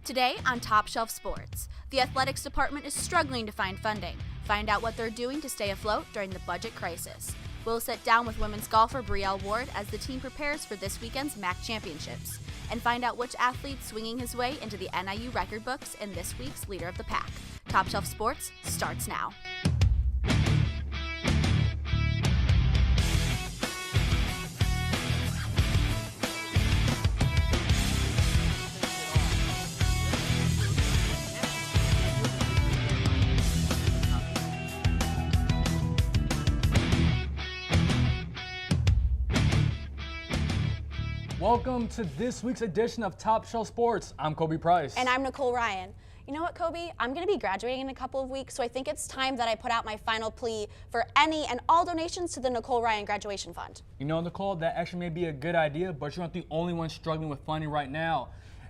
Today on Top Shelf Sports, the athletics department is struggling to find funding. Find out what they're doing to stay afloat during the budget crisis. We'll sit down with women's golfer Brielle Ward as the team prepares for this weekend's MAC championships, and find out which athlete's swinging his way into the NIU record books in this week's Leader of the Pack. Top Shelf Sports starts now. Welcome to this week's edition of Top Shelf Sports. I'm Kobe Price. And I'm Nicole Ryan. You know what, Kobe? I'm going to be graduating in a couple of weeks, so I think it's time that I put out my final plea for any and all donations to the Nicole Ryan Graduation Fund. You know, Nicole, that actually may be a good idea, but you're not the only one struggling with funding right now.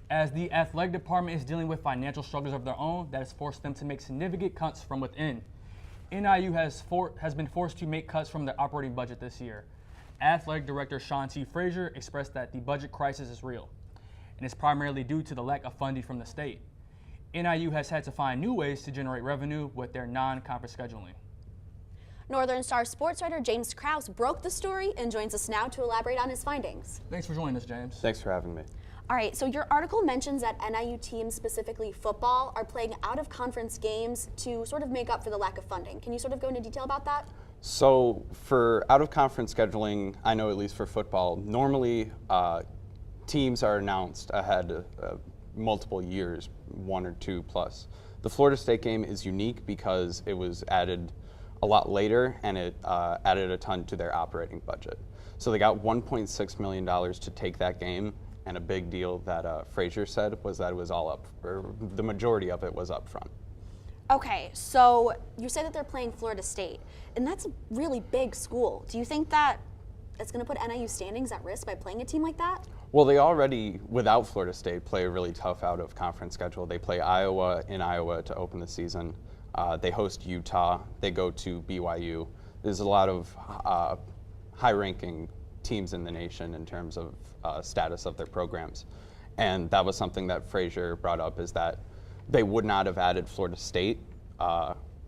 As the athletic department is dealing with financial struggles of their own, that has forced them to make significant cuts from within. NIU has been forced to make cuts from their operating budget this year. Athletic Director Sean T. Frazier expressed that the budget crisis is real, and it's primarily due to the lack of funding from the state. NIU has had to find new ways to generate revenue with their non-conference scheduling. Northern Star sports writer James Krause broke the story and joins us now to elaborate on his findings. Thanks for joining us, James. Thanks for having me. All right, so your article mentions that NIU teams, specifically football, are playing out-of-conference games to sort of make up for the lack of funding. Can you sort of go into detail about that? So for out-of-conference scheduling, I know at least for football, normally teams are announced ahead of multiple years, 1 or 2 plus. The Florida State game is unique because it was added a lot later and it added a ton to their operating budget. So they got $1.6 million to take that game, and a big deal that Frazier said was that it was all up, or the majority of it was up front. Okay, so you say that they're playing Florida State, and that's a really big school. Do you think that it's going to put NIU standings at risk by playing a team like that? Well, they already, without Florida State, play a really tough out-of-conference schedule. They play Iowa in Iowa to open the season. They host Utah. They go to BYU. There's a lot of high-ranking teams in the nation in terms of status of their programs. And that was something that Frazier brought up, is that they would not have added Florida State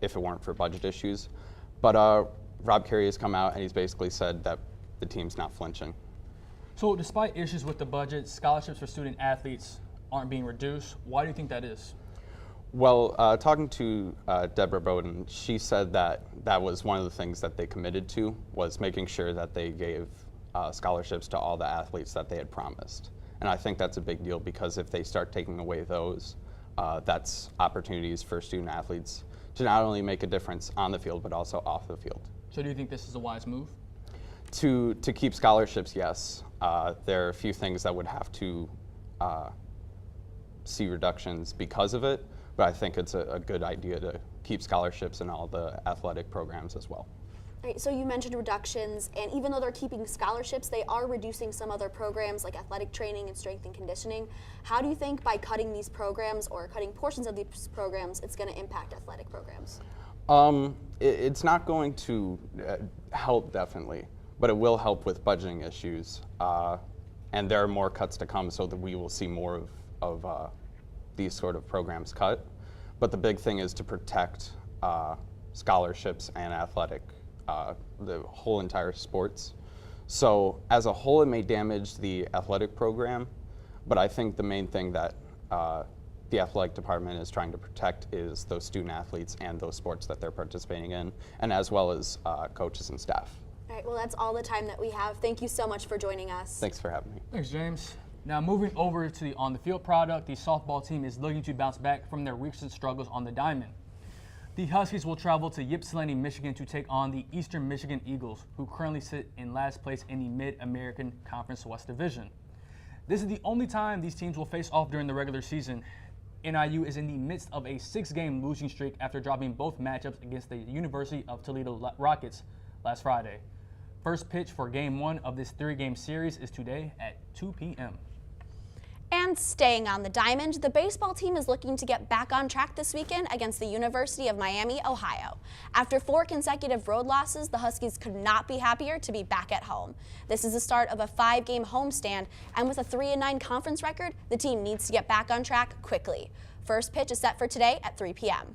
if it weren't for budget issues. But Rob Carey has come out and he's basically said that the team's not flinching. So despite issues with the budget, scholarships for student athletes aren't being reduced. Why do you think that is? Well, talking to Deborah Bowden, she said that that was one of the things that they committed to, was making sure that they gave scholarships to all the athletes that they had promised. And I think that's a big deal, because if they start taking away those, that's opportunities for student athletes to not only make a difference on the field, but also off the field. So do you think this is a wise move? To keep scholarships, yes. There are a few things that would have to see reductions because of it, but I think it's a good idea to keep scholarships in all the athletic programs as well. Right, so you mentioned reductions, and even though they're keeping scholarships, they are reducing some other programs like athletic training and strength and conditioning. How do you think by cutting these programs or cutting portions of these programs, it's going to impact athletic programs? It's not going to help, definitely, but it will help with budgeting issues. And there are more cuts to come, so that we will see more of these sort of programs cut. But the big thing is to protect scholarships and athletic, the whole entire sports. So as a whole, it may damage the athletic program, but I think the main thing that the athletic department is trying to protect is those student athletes and those sports that they're participating in, and as well as coaches and staff. All right, well, that's all the time that we have. Thank you so much for joining us. Thanks for having me. Thanks, James. Now moving over to the on-the-field product, the softball team is looking to bounce back from their recent struggles on the diamond. The Huskies will travel to Ypsilanti, Michigan to take on the Eastern Michigan Eagles, who currently sit in last place in the Mid-American Conference West Division. This is the only time these teams will face off during the regular season. NIU is in the midst of a 6-game losing streak after dropping both matchups against the University of Toledo Rockets last Friday. First pitch for Game 1 of this 3-game series is today at 2 p.m. And staying on the diamond, the baseball team is looking to get back on track this weekend against the University of Miami, Ohio. After 4 consecutive road losses, the Huskies could not be happier to be back at home. This is the start of a 5-game homestand, and with a 3-9 conference record, the team needs to get back on track quickly. First pitch is set for today at 3 p.m.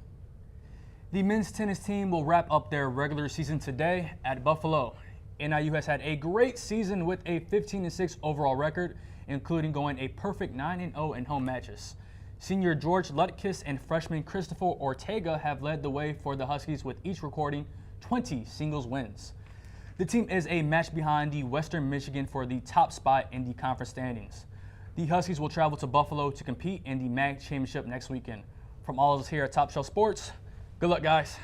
The men's tennis team will wrap up their regular season today at Buffalo. NIU has had a great season with a 15-6 overall record, including going a perfect 9-0 in home matches. Senior George Lutkus and freshman Christopher Ortega have led the way for the Huskies, with each recording 20 singles wins. The team is a match behind the Western Michigan for the top spot in the conference standings. The Huskies will travel to Buffalo to compete in the MAC Championship next weekend. From all of us here at Top Shelf Sports, good luck, guys.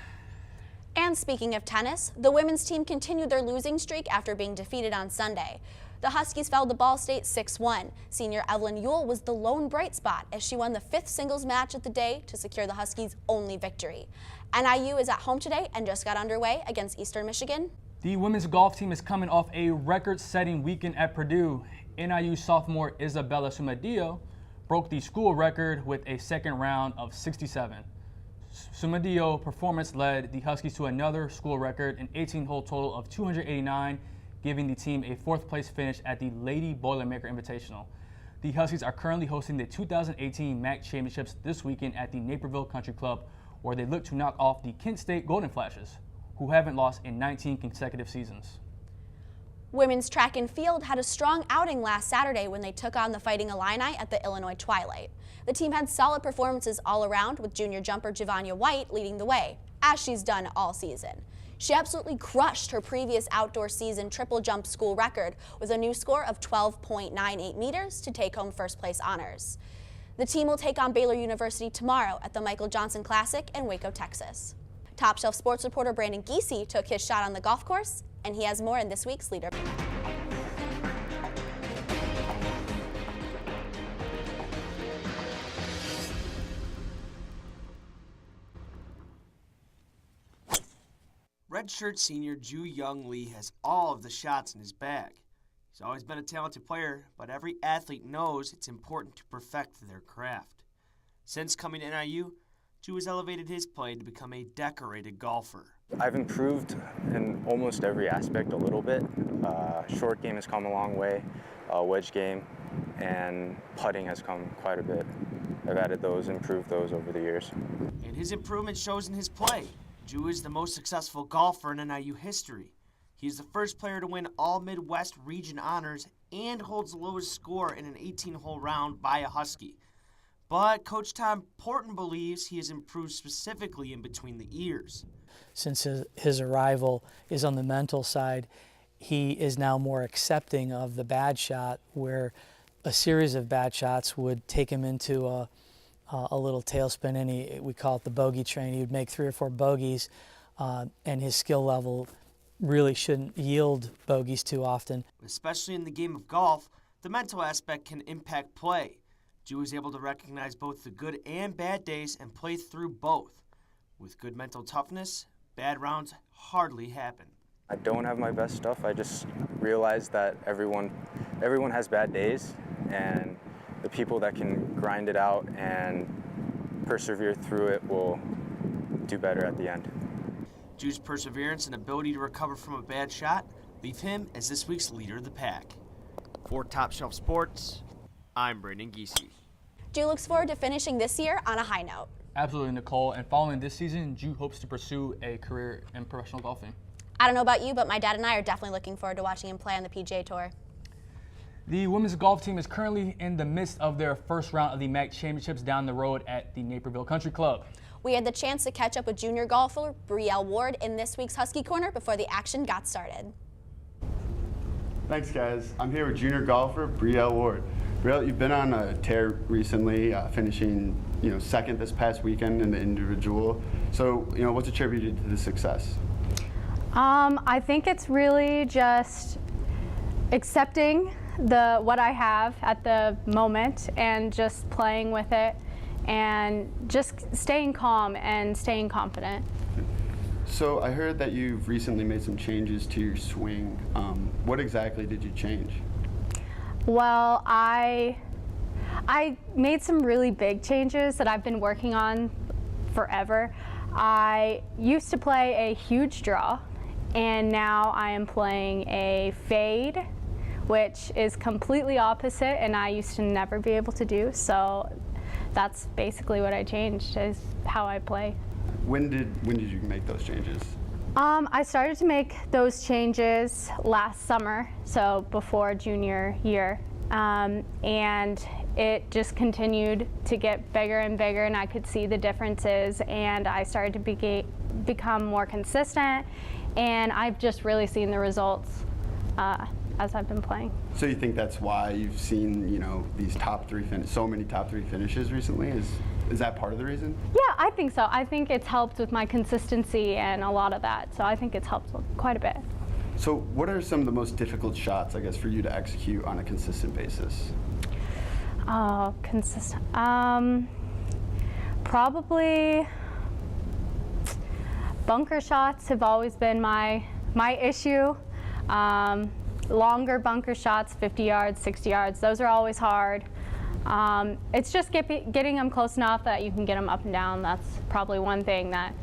And speaking of tennis, the women's team continued their losing streak after being defeated on Sunday. The Huskies fell to Ball State 6-1. Senior Evelyn Ewell was the lone bright spot as she won the 5th singles match of the day to secure the Huskies' only victory. NIU is at home today and just got underway against Eastern Michigan. The women's golf team is coming off a record-setting weekend at Purdue. NIU sophomore Isabella Sumadillo broke the school record with a second round of 67. Sumadillo's performance led the Huskies to another school record, an 18-hole total of 289, giving the team a 4th place finish at the Lady Boilermaker Invitational. The Huskies are currently hosting the 2018 MAC Championships this weekend at the Naperville Country Club, where they look to knock off the Kent State Golden Flashes, who haven't lost in 19 consecutive seasons. Women's track and field had a strong outing last Saturday when they took on the Fighting Illini at the Illinois Twilight. The team had solid performances all around, with junior jumper Javanya White leading the way, as she's done all season. She absolutely crushed her previous outdoor season triple jump school record with a new score of 12.98 meters to take home first place honors. The team will take on Baylor University tomorrow at the Michael Johnson Classic in Waco, Texas. Top Shelf Sports reporter Brandon Giese took his shot on the golf course, and he has more in this week's Leader. Redshirt senior Ju Young Lee has all of the shots in his bag. He's always been a talented player, but every athlete knows it's important to perfect their craft. Since coming to NIU, Ju has elevated his play to become a decorated golfer. I've improved in almost every aspect a little bit. Short game has come a long way, wedge game, and putting has come quite a bit. I've added those, improved those over the years. And his improvement shows in his play. Ju is the most successful golfer in NIU history. He is the first player to win all Midwest region honors and holds the lowest score in an 18-hole round by a Husky. But Coach Tom Porton believes he has improved specifically in between the ears. Since his arrival is on the mental side, he is now more accepting of the bad shot, where a series of bad shots would take him into a little tailspin, and we call it the bogey train. He would make 3 or 4 bogeys, and his skill level really shouldn't yield bogeys too often. Especially in the game of golf, the mental aspect can impact play. Ju is able to recognize both the good and bad days and play through both. With good mental toughness, bad rounds hardly happen. I don't have my best stuff. I just realized that everyone has bad days, and the people that can grind it out and persevere through it will do better at the end. Ju's perseverance and ability to recover from a bad shot leave him as this week's leader of the pack. For Top Shelf Sports, I'm Brandon Giese. Ju looks forward to finishing this year on a high note. Absolutely, Nicole. And following this season, Ju hopes to pursue a career in professional golfing. I don't know about you, but my dad and I are definitely looking forward to watching him play on the PGA Tour. The women's golf team is currently in the midst of their first round of the MAC Championships down the road at the Naperville Country Club. We had the chance to catch up with junior golfer Brielle Ward in this week's Husky Corner before the action got started. Thanks, guys. I'm here with junior golfer Brielle Ward. Brielle, you've been on a tear recently, finishing second this past weekend in the individual. So, what's attributed to the success? I think it's really just accepting what I have at the moment and just playing with it and just staying calm and staying confident. So I heard that you've recently made some changes to your swing. What exactly did you change? Well, I I made some really big changes that I've been working on forever. I used to play a huge draw, and now I am playing a fade, which is completely opposite, and I used to never be able to do. So that's basically what I changed, is how I play. When did you make those changes? I started to make those changes last summer, so before junior year, and it just continued to get bigger and bigger, and I could see the differences, and I started to become more consistent, and I've just really seen the results as I've been playing. So you think that's why you've seen, these so many top three finishes recently? Is that part of the reason? Yeah, I think so. I think it's helped with my consistency and a lot of that, so I think it's helped quite a bit. So what are some of the most difficult shots, I guess, for you to execute on a consistent basis? Oh, consistent. Probably bunker shots have always been my issue. Longer bunker shots, 50 yards, 60 yards, those are always hard. It's just getting them close enough that you can get them up and down. That's probably one thing that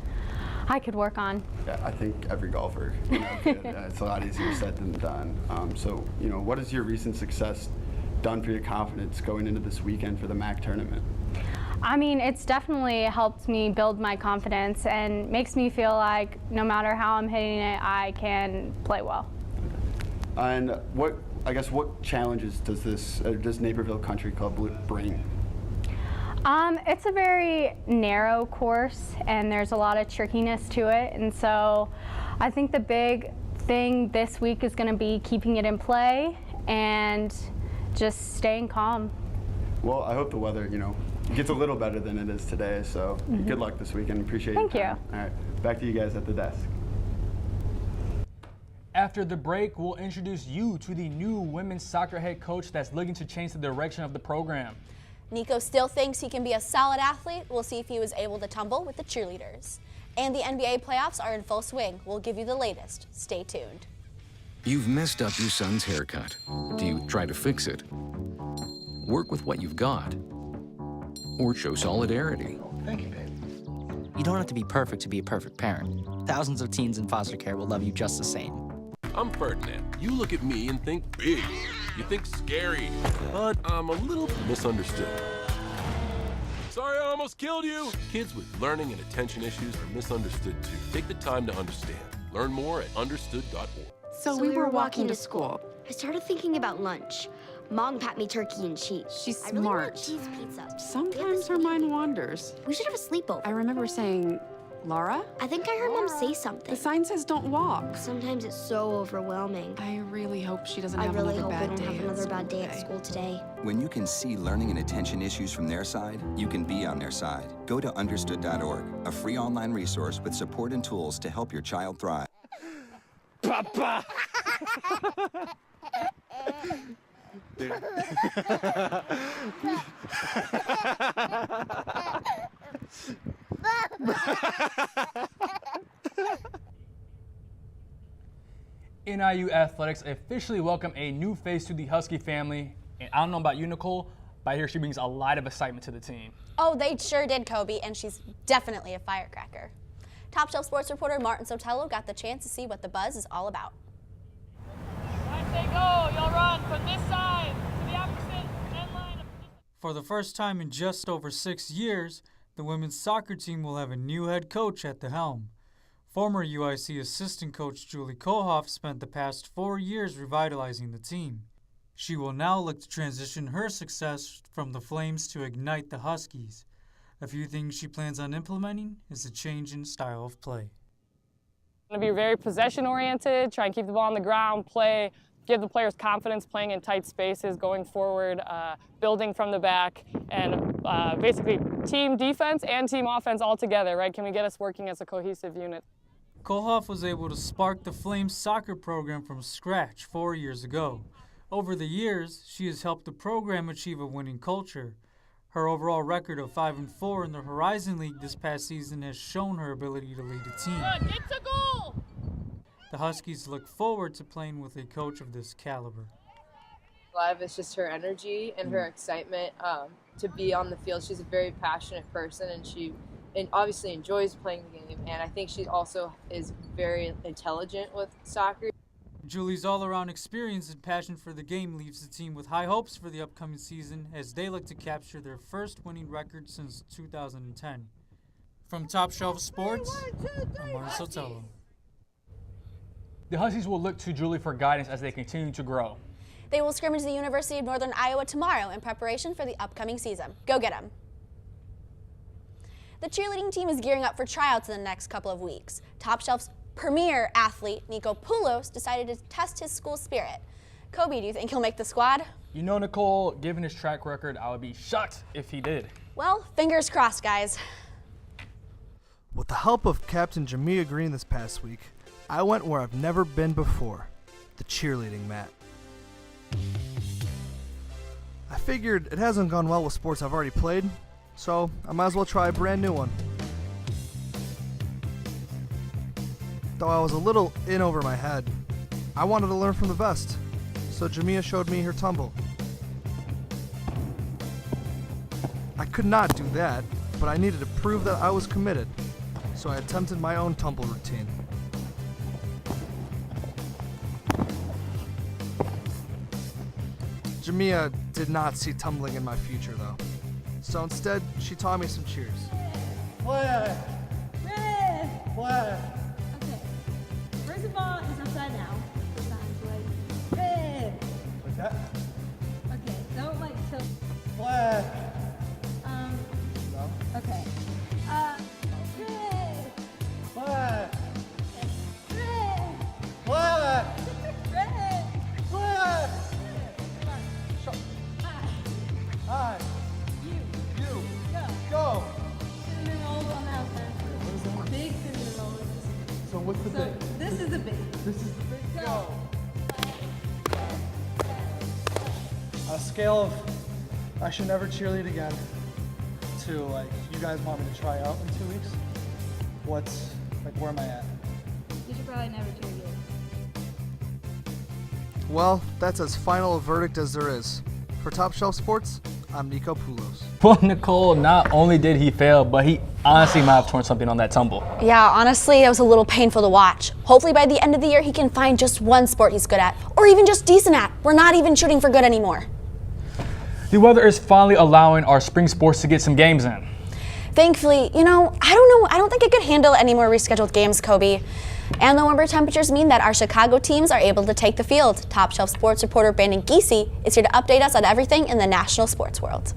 I could work on. Yeah, I think every golfer, it's a lot easier said than done. So, what has your recent success done for your confidence going into this weekend for the MAC tournament? I mean, it's definitely helped me build my confidence and makes me feel like no matter how I'm hitting it, I can play well. And what challenges does Naperville Country Club bring? It's a very narrow course, and there's a lot of trickiness to it, and so I think the big thing this week is going to be keeping it in play and just staying calm. Well, I hope the weather, gets a little better than it is today, so good luck this weekend. Appreciate your time. Thank you. All right, back to you guys at the desk. After the break, we'll introduce you to the new women's soccer head coach that's looking to change the direction of the program. Nico still thinks he can be a solid athlete. We'll see if he was able to tumble with the cheerleaders. And the NBA playoffs are in full swing. We'll give you the latest. Stay tuned. You've messed up your son's haircut. Do you try to fix it? Work with what you've got? Or show solidarity? Thank you, babe. You don't have to be perfect to be a perfect parent. Thousands of teens in foster care will love you just the same. I'm Ferdinand. You look at me and think big. You think scary. But I'm a little misunderstood. Sorry, I almost killed you. Kids with learning and attention issues are misunderstood too. Take the time to understand. Learn more at understood.org. So we were walking to school. I started thinking about lunch. Mom packed me turkey and cheese. She's smart. I really want cheese pizza. Sometimes her mind wanders. We should have a sleepover. I remember saying, Laura? I think I heard Mom say something. The sign says don't walk. Sometimes it's so overwhelming. I really hope she doesn't have another bad day. I really hope I don't have another bad day at school today. When you can see learning and attention issues from their side, you can be on their side. Go to understood.org, a free online resource with support and tools to help your child thrive. Papa! NIU Athletics officially welcome a new face to the Husky family. And I don't know about you, Nicole, but I hear she brings a lot of excitement to the team. Oh, they sure did, Kobe, and she's definitely a firecracker. Top Shelf Sports reporter Martin Sotelo got the chance to see what the buzz is all about. Say go, you'll run from this side to the opposite end line. For the first time in just over 6 years, the women's soccer team will have a new head coach at the helm. Former UIC assistant coach Julie Kohoff spent the past 4 years revitalizing the team. She will now look to transition her success from the Flames to ignite the Huskies. A few things she plans on implementing is a change in style of play. Going to be very possession-oriented, try and keep the ball on the ground, give the players confidence playing in tight spaces, going forward, building from the back, and basically team defense and team offense all together, right? Can we get us working as a cohesive unit? Kohoff was able to spark the Flames soccer program from scratch 4 years ago. Over the years, she has helped the program achieve a winning culture. Her overall record of 5-4 in the Horizon League this past season has shown her ability to lead a team. Get to goal! The Huskies look forward to playing with a coach of this caliber. live is just her energy and her excitement to be on the field. She's a very passionate person, and she obviously enjoys playing the game, and I think she also is very intelligent with soccer. Julie's all-around experience and passion for the game leaves the team with high hopes for the upcoming season as they look to capture their first winning record since 2010. From Top Shelf Sports, I'm Martin Sotelo. The Huskies will look to Julie for guidance as they continue to grow. They will scrimmage the University of Northern Iowa tomorrow in preparation for the upcoming season. Go get them. The cheerleading team is gearing up for tryouts in the next couple of weeks. Top Shelf's premier athlete, Nico Poulos, decided to test his school spirit. Kobe, do you think he'll make the squad? You know, Nicole, given his track record, I would be shocked if he did. Well, fingers crossed, guys. With the help of Captain Jamia Green this past week, I went where I've never been before, the cheerleading mat. I figured it hasn't gone well with sports I've already played, so I might as well try a brand new one. Though I was a little in over my head, I wanted to learn from the best, so Jamia showed me her tumble. I could not do that, but I needed to prove that I was committed, so I attempted my own tumble routine. Jamia did not see tumbling in my future, though. So instead, she taught me some cheers. Play! Play! Okay. First of all, it's upside down. So it sounds like red. What's that? Okay, don't like tilt. Play! No. Okay. Red. Play! Red. Play! Red. Play! Hi. You. Go. Cinnamon roll on that one. What is that? Big cinnamon roll. So what's the big? This is the big. This is the big. Go. On a scale of I should never cheerlead again to like you guys want me to try out in 2 weeks, where am I at? You should probably never cheer again. Well, that's as final a verdict as there is. For Top Shelf Sports, I'm Nico Poulos. Well, Nicole, not only did he fail, but he honestly might have torn something on that tumble. Yeah, honestly, it was a little painful to watch. Hopefully by the end of the year, he can find just one sport he's good at, or even just decent at. We're not even shooting for good anymore. The weather is finally allowing our spring sports to get some games in. Thankfully, I don't think it could handle any more rescheduled games, Kobe. And the warmer temperatures mean that our Chicago teams are able to take the field. Top Shelf Sports reporter Brandon Giese is here to update us on everything in the national sports world.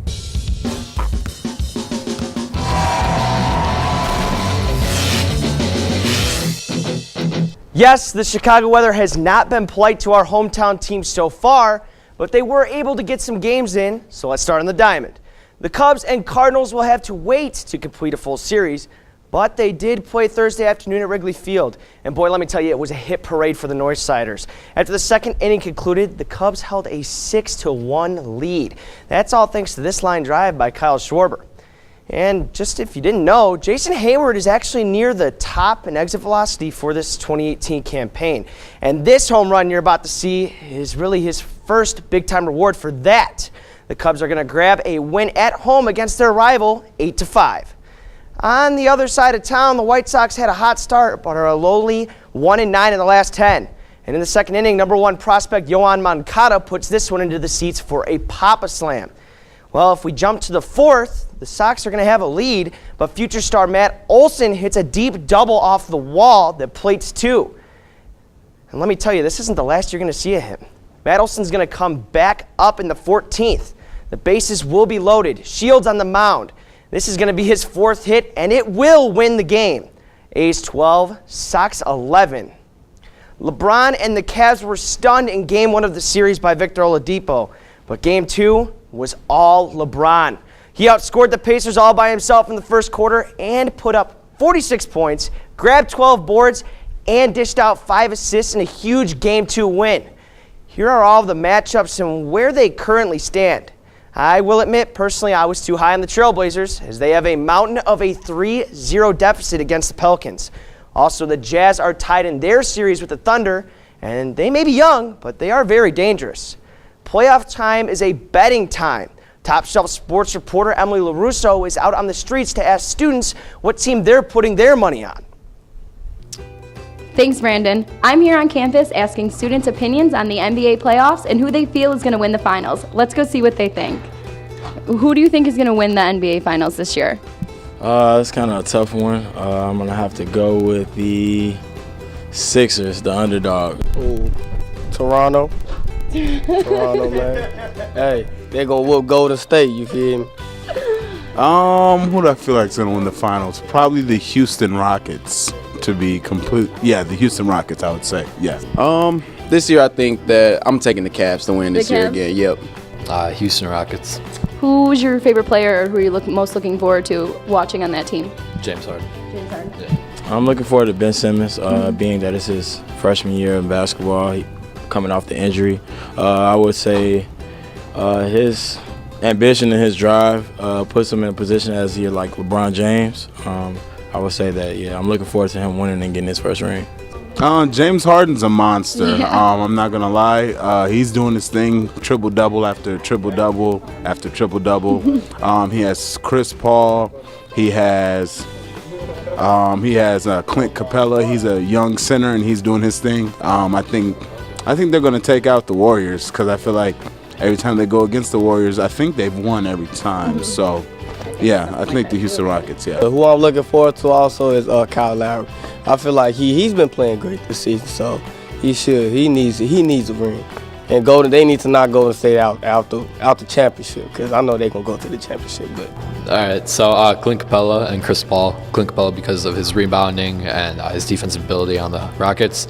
Yes, the Chicago weather has not been polite to our hometown team so far, but they were able to get some games in, so let's start on the diamond. The Cubs and Cardinals will have to wait to complete a full series, but they did play Thursday afternoon at Wrigley Field. And boy, let me tell you, it was a hit parade for the Northsiders. After the second inning concluded, the Cubs held a 6-1 lead. That's all thanks to this line drive by Kyle Schwarber. And just if you didn't know, Jason Hayward is actually near the top in exit velocity for this 2018 campaign. And this home run you're about to see is really his first big-time reward for that. The Cubs are going to grab a win at home against their rival, 8-5. On the other side of town, the White Sox had a hot start, but are a lowly 1-9 in the last 10. And in the second inning, number one prospect Yohan Moncada puts this one into the seats for a pop-a slam. Well, if we jump to the fourth, the Sox are going to have a lead, but future star Matt Olson hits a deep double off the wall that plates two. And let me tell you, this isn't the last you're going to see of him. Matt Olson's going to come back up in the 14th. The bases will be loaded. Shields on the mound. This is going to be his fourth hit, and it will win the game. A's 12, Sox 11. LeBron and the Cavs were stunned in Game 1 of the series by Victor Oladipo, but Game 2 was all LeBron. He outscored the Pacers all by himself in the first quarter and put up 46 points, grabbed 12 boards, and dished out 5 assists in a huge Game 2 win. Here are all of the matchups and where they currently stand. I will admit, personally, I was too high on the Trailblazers, as they have a mountain of a 3-0 deficit against the Pelicans. Also, the Jazz are tied in their series with the Thunder, and they may be young, but they are very dangerous. Playoff time is a betting time. Top Shelf sports reporter Emily LaRusso is out on the streets to ask students what team they're putting their money on. Thanks, Brandon. I'm here on campus asking students' opinions on the NBA playoffs and who they feel is going to win the finals. Let's go see what they think. Who do you think is going to win the NBA finals this year? It's kind of a tough one. I'm going to have to go with the Sixers, the underdog. Ooh, Toronto. Toronto, man. Hey, they're going to whoop Golden State, you feel me? Who do I feel like is going to win the finals? Probably the Houston Rockets, to be complete. Yeah, the Houston Rockets, I would say. Yeah. This year I think that I'm taking the Cavs to win this The year Cavs? again. Yep. Houston Rockets. Who's your favorite player or who are you most looking forward to watching on that team? James Harden. James Harden. I'm looking forward to Ben Simmons, being that it's his freshman year in basketball, coming off the injury. I would say his ambition and his drive puts him in a position as he like LeBron James. I would say that, yeah, I'm looking forward to him winning and getting his first ring. James Harden's a monster. Yeah. I'm not gonna lie. He's doing his thing, triple double after triple double after triple double. He has Chris Paul. He has Clint Capella. He's a young center and he's doing his thing. I think they're gonna take out the Warriors because I feel like every time they go against the Warriors, I think they've won every time. So, yeah, I think the Houston Rockets. Yeah. Who I'm looking forward to also is Kyle Lowry. I feel like he's been playing great this season, so he needs a ring. And they need to knock Golden State out the championship because I know they're gonna go to the championship. But all right, so Clint Capella and Chris Paul. Clint Capella because of his rebounding and his defensive ability on the Rockets.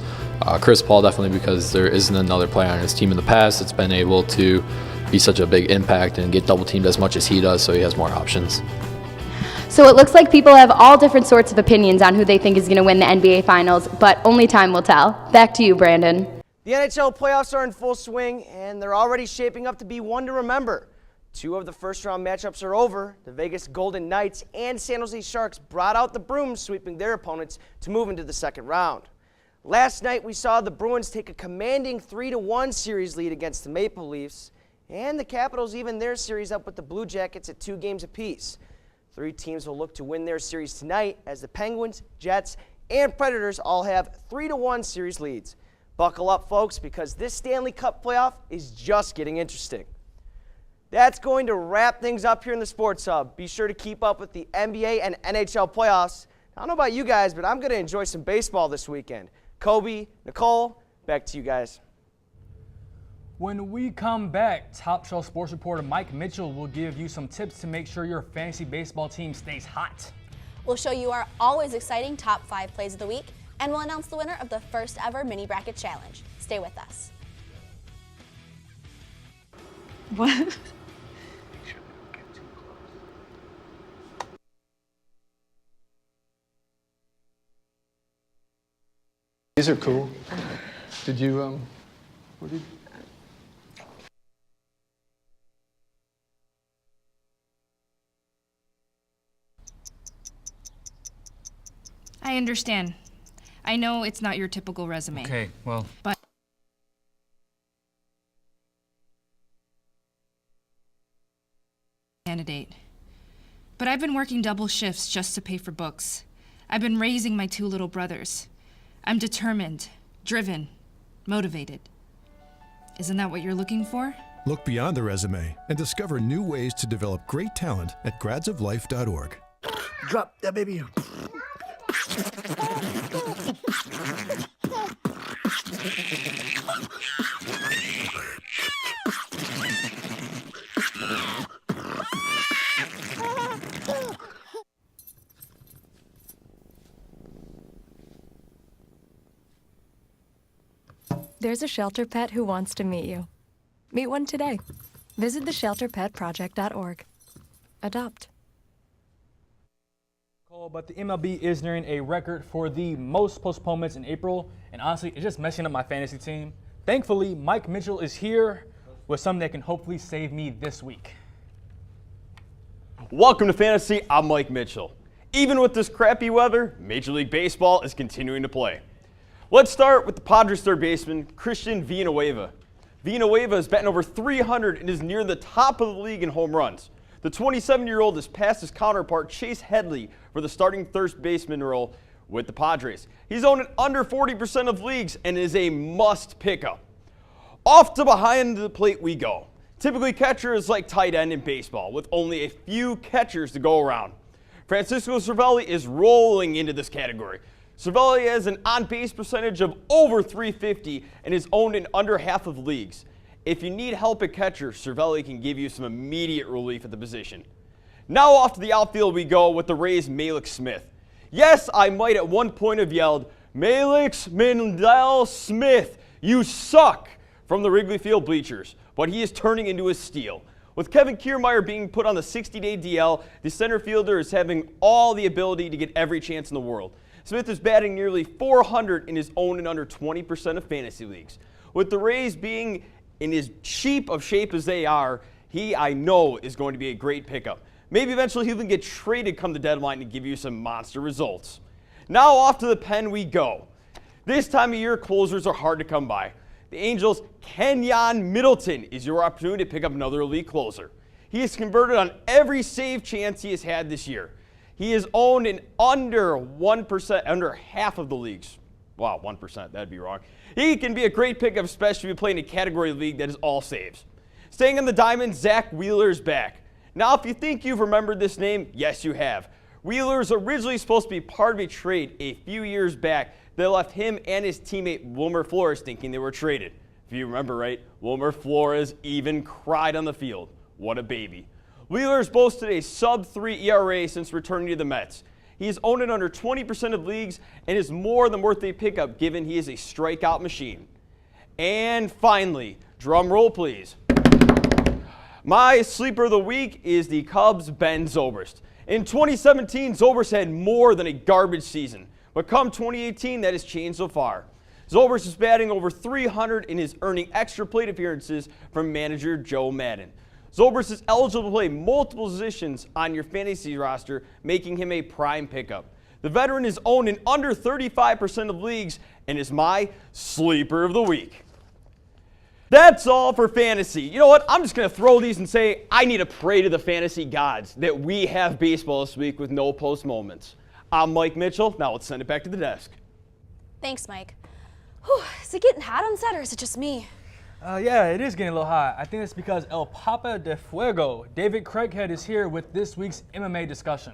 Chris Paul definitely because there isn't another player on his team in the past that's been able to be such a big impact and get double teamed as much as he does, so he has more options. So it looks like people have all different sorts of opinions on who they think is going to win the NBA finals, but only time will tell. Back to you, Brandon. The NHL playoffs are in full swing, and they're already shaping up to be one to remember. 2 of the first-round matchups are over. The Vegas Golden Knights and San Jose Sharks brought out the brooms, sweeping their opponents to move into the second round. Last night, we saw the Bruins take a commanding 3-1 series lead against the Maple Leafs, and the Capitals even their series up with the Blue Jackets at 2 games apiece. 3 teams will look to win their series tonight as the Penguins, Jets, and Predators all have 3-1 series leads. Buckle up, folks, because this Stanley Cup playoff is just getting interesting. That's going to wrap things up here in the Sports Hub. Be sure to keep up with the NBA and NHL playoffs. I don't know about you guys, but I'm going to enjoy some baseball this weekend. Kobe, Nicole, back to you guys. When we come back, Top Shelf Sports reporter Mike Mitchell will give you some tips to make sure your fantasy baseball team stays hot. We'll show you our always exciting top 5 plays of the week, and we'll announce the winner of the first ever mini bracket challenge. Stay with us. What? These are cool. Did you, what did you? I understand. I know it's not your typical resume. Okay, well. But candidate. But I've been working double shifts just to pay for books. I've been raising my 2 little brothers. I'm determined, driven, motivated. Isn't that what you're looking for? Look beyond the resume and discover new ways to develop great talent at gradsoflife.org. Drop that baby. There's a shelter pet who wants to meet you. Meet one today. Visit theshelterpetproject.org. Adopt. But the MLB is nearing a record for the most postponements in April, and honestly, it's just messing up my fantasy team. Thankfully, Mike Mitchell is here with something that can hopefully save me this week. Welcome to Fantasy, I'm Mike Mitchell. Even with this crappy weather, Major League Baseball is continuing to play. Let's start with the Padres third baseman, Christian Villanueva. Villanueva is batting over 300 and is near the top of the league in home runs. The 27-year-old has passed his counterpart Chase Headley for the starting third baseman role with the Padres. He's owned in under 40% of leagues and is a must pickup. Off to behind the plate we go. Typically, catcher is like tight end in baseball, with only a few catchers to go around. Francisco Cervelli is rolling into this category. Cervelli has an on-base percentage of over .350 and is owned in under half of leagues. If you need help at catcher, Cervelli can give you some immediate relief at the position. Now off to the outfield we go with the Rays' Malek Smith. Yes, I might at one point have yelled, "Malek Mindell Smith, you suck!" from the Wrigley Field bleachers, but he is turning into a steal. With Kevin Kiermaier being put on the 60-day DL, the center fielder is having all the ability to get every chance in the world. Smith is batting nearly .400 and is owned in under 20% of fantasy leagues. With the Rays being in as cheap of shape as they are, he, I know, is going to be a great pickup. Maybe eventually he'll even get traded come the deadline to give you some monster results. Now off to the pen we go. This time of year, closers are hard to come by. The Angels' Kenyon Middleton is your opportunity to pick up another elite closer. He has converted on every save chance he has had this year. He is owned in under 1%, under half of the leagues. Wow, 1%, that'd be wrong. He can be a great pickup, especially if you play in a category league that is all saves. Staying on the diamond, Zach Wheeler's back. Now, if you think you've remembered this name, yes, you have. Wheeler was originally supposed to be part of a trade a few years back that left him and his teammate Wilmer Flores thinking they were traded. If you remember right, Wilmer Flores even cried on the field. What a baby. Wheeler's boasted a sub-3 ERA since returning to the Mets. He is owned in under 20% of leagues and is more than worth a pickup given he is a strikeout machine. And finally, drum roll please. My sleeper of the week is the Cubs' Ben Zobrist. In 2017, Zobrist had more than a garbage season, but come 2018, that has changed so far. Zobrist is batting over 300 and is earning extra plate appearances from manager Joe Madden. Zobrist is eligible to play multiple positions on your fantasy roster, making him a prime pickup. The veteran is owned in under 35% of leagues and is my sleeper of the week. That's all for fantasy. You know what? I'm just going to throw these and say I need to pray to the fantasy gods that we have baseball this week with no post moments. I'm Mike Mitchell. Now let's send it back to the desk. Thanks, Mike. Whew, is it getting hot on set or is it just me? Yeah, it is getting a little hot. I think it's because El Papa de Fuego, David Craighead, is here with this week's MMA discussion.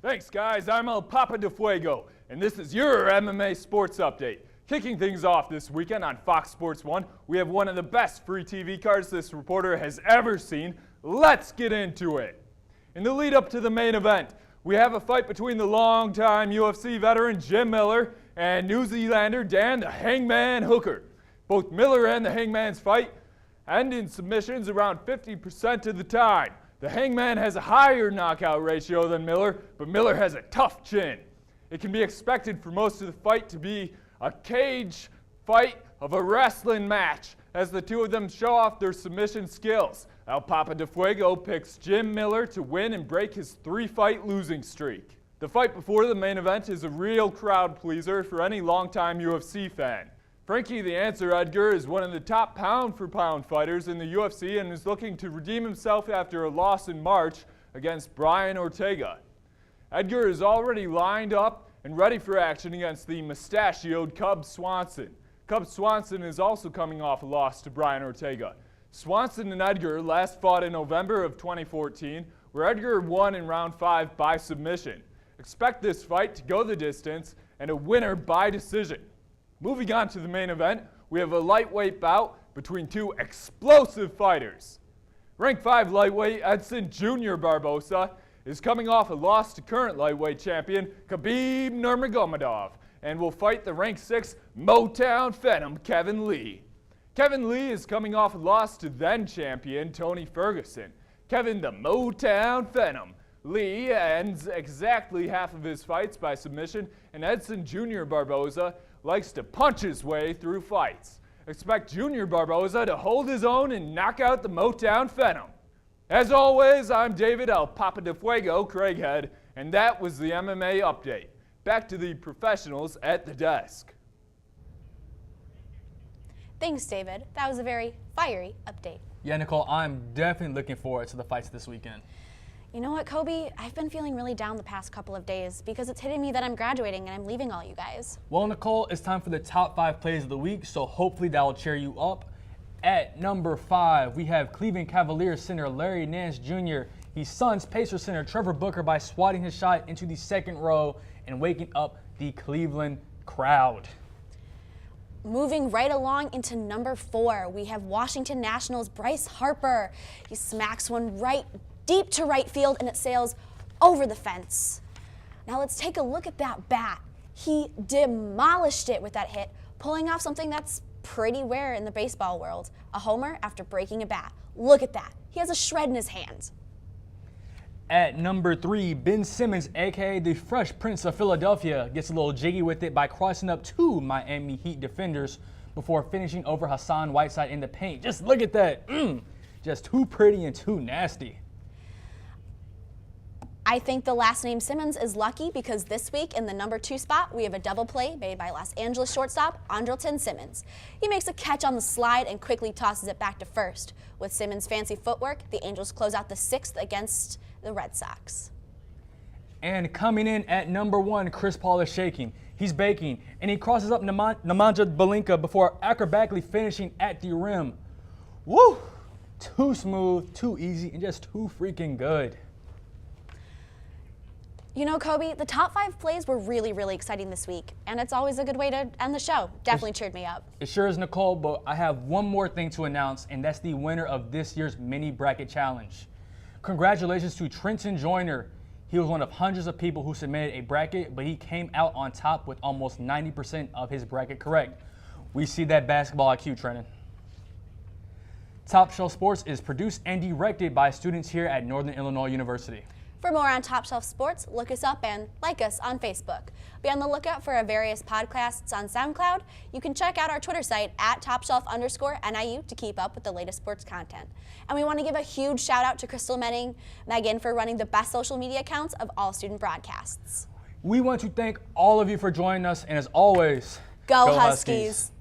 Thanks, guys. I'm El Papa de Fuego, and this is your MMA sports update. Kicking things off this weekend on Fox Sports 1, we have one of the best free TV cards this reporter has ever seen. Let's get into it. In the lead up to the main event, we have a fight between the longtime UFC veteran Jim Miller and New Zealander Dan the Hangman Hooker. Both Miller and the Hangman's fight end in submissions around 50% of the time. The Hangman has a higher knockout ratio than Miller, but Miller has a tough chin. It can be expected for most of the fight to be a cage fight of a wrestling match as the two of them show off their submission skills. El Papa de Fuego picks Jim Miller to win and break his 3-fight losing streak. The fight before the main event is a real crowd pleaser for any longtime UFC fan. Frankie the Answer Edgar is one of the top pound-for-pound fighters in the UFC and is looking to redeem himself after a loss in March against Brian Ortega. Edgar is already lined up and ready for action against the mustachioed Cub Swanson. Cub Swanson is also coming off a loss to Brian Ortega. Swanson and Edgar last fought in November of 2014, where Edgar won in round 5 by submission. Expect this fight to go the distance and a winner by decision. Moving on to the main event, we have a lightweight bout between two explosive fighters. Rank 5 lightweight Edson Jr. Barbosa is coming off a loss to current lightweight champion Khabib Nurmagomedov and will fight the rank 6 Motown Phenom Kevin Lee. Kevin Lee is coming off a loss to then champion Tony Ferguson. Kevin the Motown Phenom Lee ends exactly half of his fights by submission, and Edson Jr. Barbosa likes to punch his way through fights. Expect Junior Barbosa to hold his own and knock out the Motown Phenom. As always, I'm David El Papa de Fuego Craighead, and that was the MMA update. Back to the professionals at the desk. Thanks, David. That was a very fiery update. Yeah, Nicole, I'm definitely looking forward to the fights this weekend. You know what, Kobe? I've been feeling really down the past couple of days because it's hitting me that I'm graduating and I'm leaving all you guys. Well, Nicole, it's time for the top 5 plays of the week, so hopefully that will cheer you up. At number 5, we have Cleveland Cavaliers center Larry Nance Jr. He stuns Pacers center Trevor Booker by swatting his shot into the second row and waking up the Cleveland crowd. Moving right along into number 4, we have Washington Nationals Bryce Harper. He smacks one right deep to right field and it sails over the fence. Now let's take a look at that bat. He demolished it with that hit, pulling off something that's pretty rare in the baseball world, a homer after breaking a bat. Look at that. He has a shred in his hand. At number 3, Ben Simmons, aka the Fresh Prince of Philadelphia, gets a little jiggy with it by crossing up 2 Miami Heat defenders before finishing over Hassan Whiteside in the paint. Just look at that. Just too pretty and too nasty. I think the last name Simmons is lucky because this week in the number 2 spot, we have a double play made by Los Angeles shortstop Andrelton Simmons. He makes a catch on the slide and quickly tosses it back to first. With Simmons' fancy footwork, the Angels close out the 6th against the Red Sox. And coming in at number 1, Chris Paul is shaking. He's baking, and he crosses up Nemanja Bjelica before acrobatically finishing at the rim. Woo! Too smooth, too easy, and just too freaking good. You know, Kobe, the top 5 plays were really, really exciting this week, and it's always a good way to end the show. Definitely cheered me up. It sure is, Nicole, but I have one more thing to announce, and that's the winner of this year's mini bracket challenge. Congratulations to Trenton Joyner. He was one of hundreds of people who submitted a bracket, but he came out on top with almost 90% of his bracket correct. We see that basketball IQ, Trenton. Top Shelf Sports is produced and directed by students here at Northern Illinois University. For more on Top Shelf Sports, look us up and like us on Facebook. Be on the lookout for our various podcasts on SoundCloud. You can check out our Twitter site at @TopShelf_NIU to keep up with the latest sports content. And we want to give a huge shout out to Crystal Megan for running the best social media accounts of all student broadcasts. We want to thank all of you for joining us, and as always, Go Huskies.